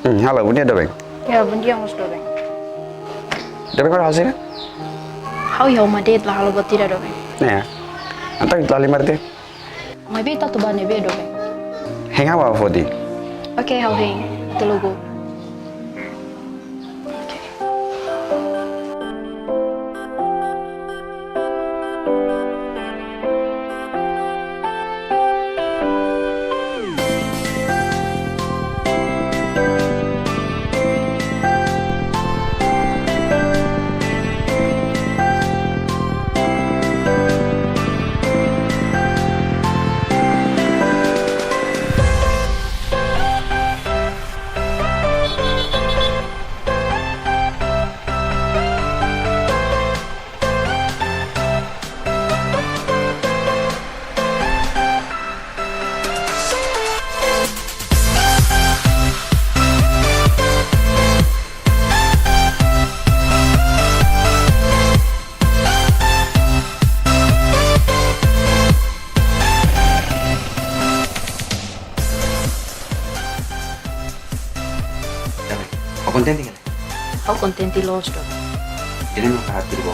Halo, bun dia dobeng. Ya, bun dia mus dobeng. Dobeng kau hasilnya? Hau ya umadet lah halo buat tidak dobeng. Nih ya. Antang itu lima deh. Mai beta tu bane be dobeng. Heng apa foti? Oke, hau heng. Telugu. Kau konten tinggal? Hau kontenti los dobeng. Jadi mau kahar dulu,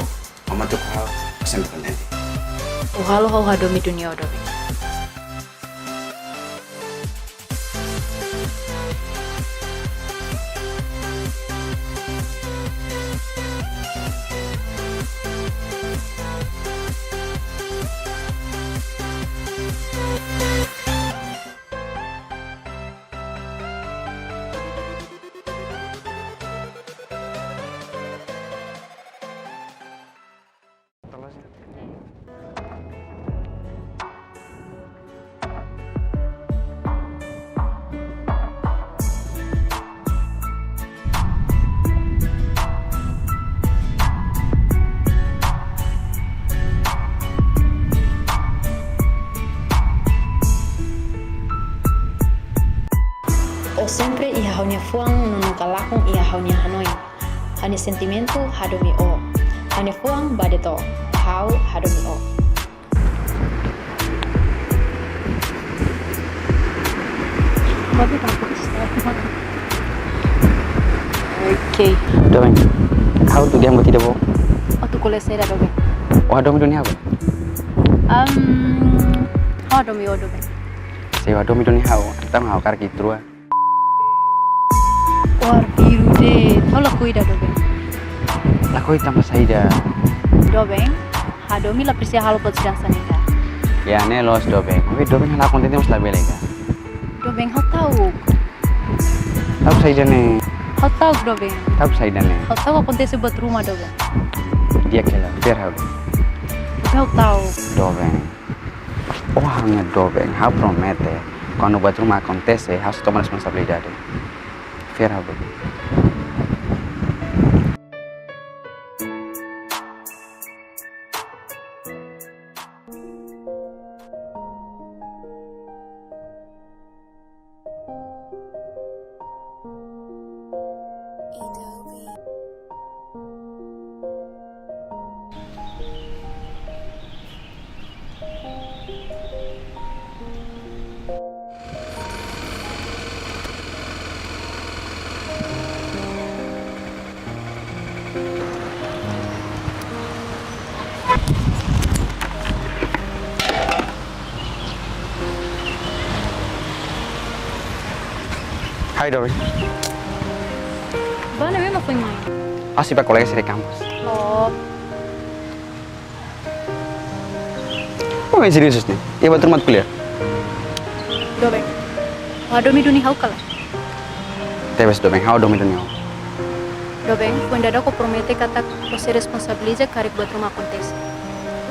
mama tuh kahar pesan konten. O halo hau hadomi dunia dobeng. O sempre ia haunia fuang nono kalakong ia haunia hanoi. Hanya sentimento hadomi o. Hanya fuang badeto. Hau hadomi o. Oke. Dobeng. Kau tuh dia mau tidak boh? Waktu kuliah saya dobeng. Wah domi dunia apa? Hau hadomi o dobeng. Sewa domi dunia hau. Antang hau kar gitu ah. War biru deh. Hau laku ida dobeng. Laku hitam saida. Dobeng. Hadomi la prisia halo buat sedang sanika. Ya nih los dobeng. Tapi dobeng hal kontennya harus lebih lega. Dobeng hau tahu. Tahu saida nih. Hau tahu dobeng. Tahu saida nih. Hau tahu apa kontesi buat rumah dobeng. Dia kela. Biar hau. Hau tahu. Dobeng. Oh hanya dobeng. Hau promete. Quando buat rumah acontece, harus tomar responsabilidade. Biar hau. Hai Dobeng. Bana memang foi mãe. Así para colegas de campus. Oh, Oh, main serius nih. Iya buat rumah kuliah. dobeng. Hadomi duni hau kala. Tebes Dobeng, hau domi dunia. Dobeng, quando ada ko promete kata ko se responsabiliza karek buat rumah kontes.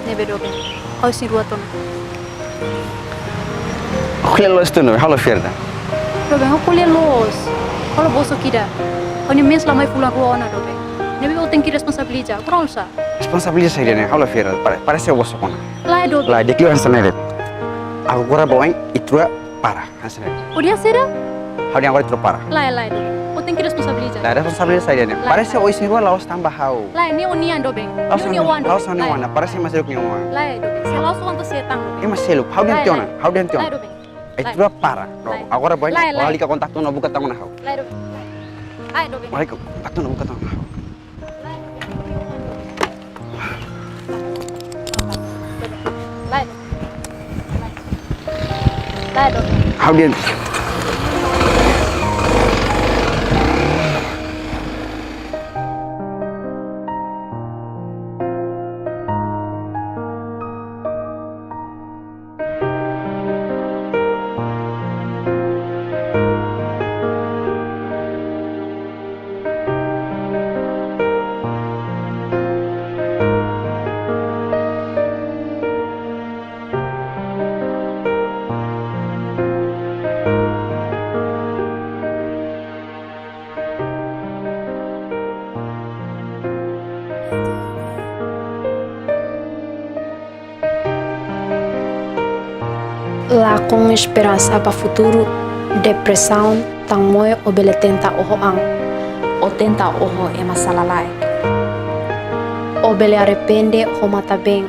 Nebe dobeng. Hau sin ruaton. Kuliah lo itu nih, halo Firda. Dobeng, hau kuliah los. Kalau boso kida. Hau ni mes lamai pulang rua ona dobeng. Nebe o tenki responsabiliza. Kurang sa. Responsabilidade saida nih, halo Firda. Parece o bosso kona. Lai dobeng. Lah, dia kira sendiri. Aku kira bawain itu parah, sendiri. O dia será? Hau dia agora itu parah. Lai dobeng. O tenki responsabiliza. Lah, responsabilidade saida nih. Parece o isin rua laos tambah hau. Lai ni o nian dobeng. Laos Ni o wan. laos anu wana, parece mais do que um wana. Lai dobeng. Se laos wan to setang dobeng. Ini masih lu, hau dia tiona, Lai dobeng. Itu parah. Agora bawain, Lai. olha que contato no buka tangan hau. Lai dobeng. Lai do be. Waalaikum. Katong. Lai. Lai do. How dia? Lá com esperança para o futuro, depressão, tamoio ou bele tenta oho ang, ou tenta oho é masalalai. Ou bele arrepende ou mata bem,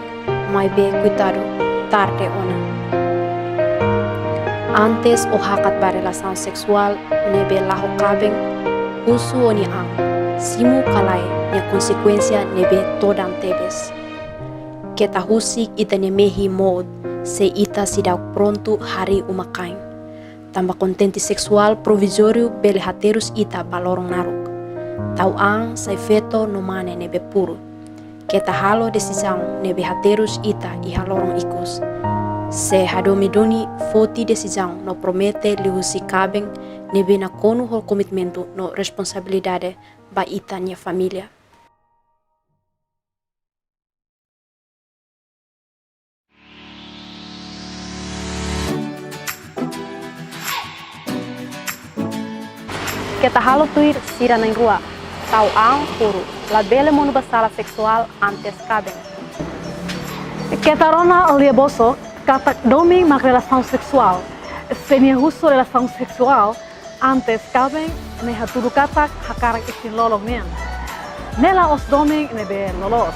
mas bem cuidado, tarde ona. Antes o hakat ba relação sexual, nebe laho kabeng, usu oni ang, simu kalai, nia consequência nebe todan tebes. Kita husik ita nemehi mod, se ita sidau pronto hari umakain. Tambah kontenti seksual provisório bele haterus ita balorong naruk. Tau ang sai feto no mane nebe puro. Kita halo decisão nebe haterus ita I halorong ikus. Se hadomidoni foti decisão no promete lihusi kabeng nebe na konu hol komitmento no responsabilidade ba ita nia família. Kita halo tuir sira na rua. Tau ang puro. La bele monu basala sexual antes cabem. Kita rona olia boso kata doming mak relação sexual. Se minha russo relação sexual antes cabem ne haturu kata hakarak isin lolong men. Nela os doming ne be lolos.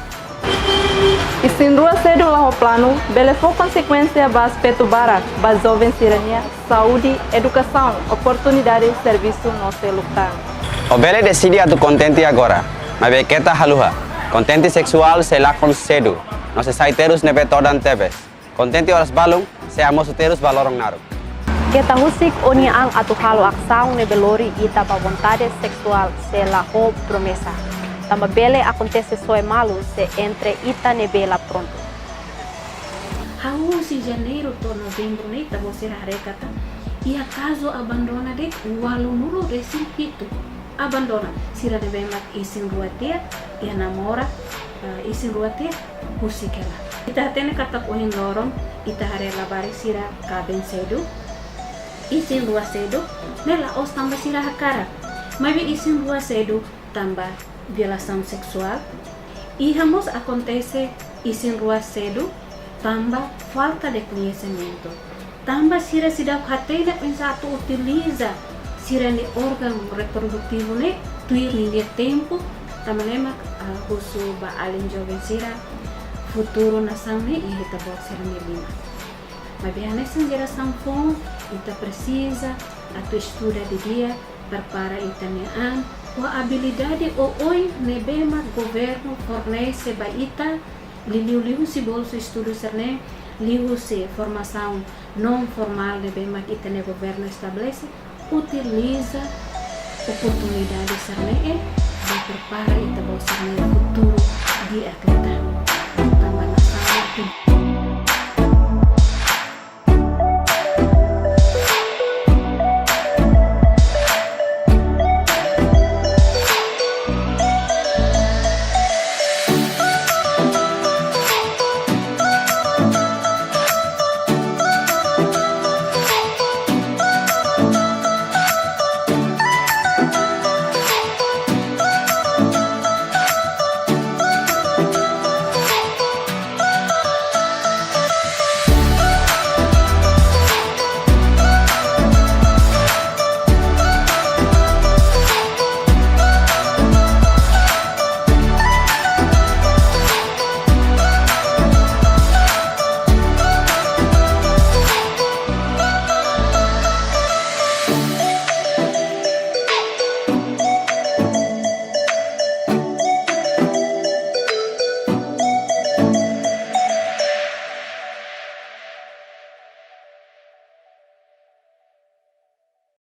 Isin rua cedo lá o plano, bele for consequência bas petu barak, bas jovem sirenia, saúde, educação, oportunidade, serviço no se lutar. O bele decidi atu contente agora, mas be kita haluha. Contente sexual se lakon cedo. Não se sai terus nebe todan tebes. Contente horas balung, se amos terus balorong naru. Kita husik oni ang atu halo aksang nebelori ita ba vontade sexual se la ho promesa. Tamba bele acontece soe malu se entre ita nebela pronto. Hau si janeiro to novembro ne ta você recata e acaso abandona de walu nulo resin itu abandona sira de bemat isin ruatia e namora isin ruatia husikela ita tene kata ko hin lorong ita hare labari sira kaben sedu isin rua sedu nela os tamba sira hakara mabe isin rua sedu tamba violação sexual e ramos acontece isin rua cedo tamba falta de conhecimento tamba sira sida hatena pensato utiliza sira ni órgão reprodutivo ne tuir ni tempo tamba nema husu ba alin jovem sira futuro nação ne e ita bot sira ni lima mas bem nessa geração fom ita precisa a tu estuda de dia prepara ita ne a habilidade o oi nebema governo fornece ba ita liu se bolsa estudo serne liu se formação não formal nebema ita ne governo estabelece utiliza oportunidade serne e prepara ita bolsa ne futuro de atleta.